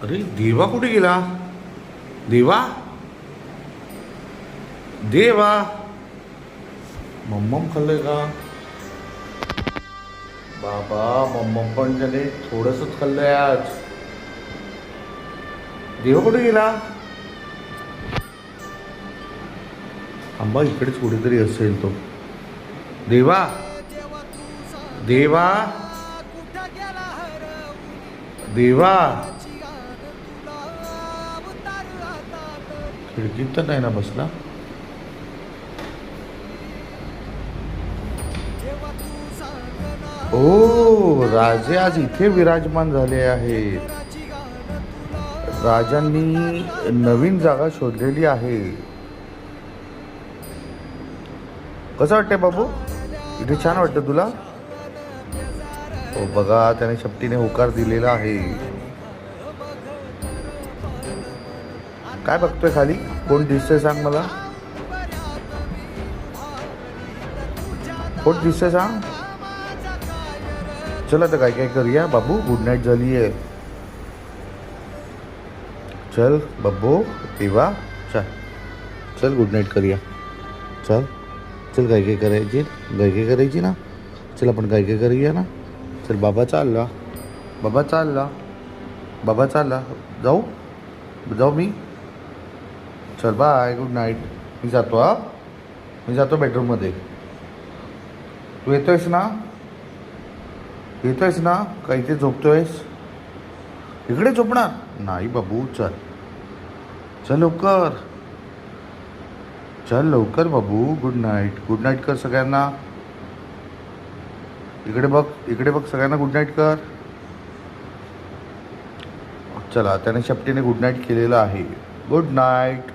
अरे देवा कुठे गेला? देवा, देवा, मम्मम खाल्लंय का? बाबा, मम्मम पण त्याने थोडंसंच खाल्लंय आज. देवा कुठे गेला? आंबा इकडेच कुठेतरी असेल तो. देवा, देवा, देवा, खिडकीत तर नाही ना बसला? ओ, राजे आज इथे विराजमान झाले आहेत. राजांनी नवीन जागा शोधलेली आहे. कसं वाटतंय बाबू? इथे छान वाटतं तुला? हो बघा, त्याने शपटीने होकार दिलेला आहे. काय बघतोय खाली? कोण दिसतंय सांग मला. कोण दिसतंय सांग. चल आता काय काय करूया बाबू. गुड नाईट झाली आहे. चल बब्बू, देवा, चल चल गुड नाईट करूया. चल चल, काय काय करायची, काय काय करायची ना. चल आपण काय काय करूया ना. चल बाबा चालला, बाबा चालला, बाबा चालला. जाऊ जाऊ मी. चल बाय, गुड नाईट. मी जातो हा. मी जातो बेडरूममध्ये. तू येतोयस ना? येतोयस ना? का इथे झोपतोयस? इकडे झोपणार नाही बाबू. चल चल लवकर, चल लवकर बाबू. Good night. गुड नाईट कर सगळ्यांना. इकडे बघ, इकडे बघ, सगळ्यांना गुड नाईट कर. चला, त्याने शपटीने गुड नाईट केलेलं आहे. Good night.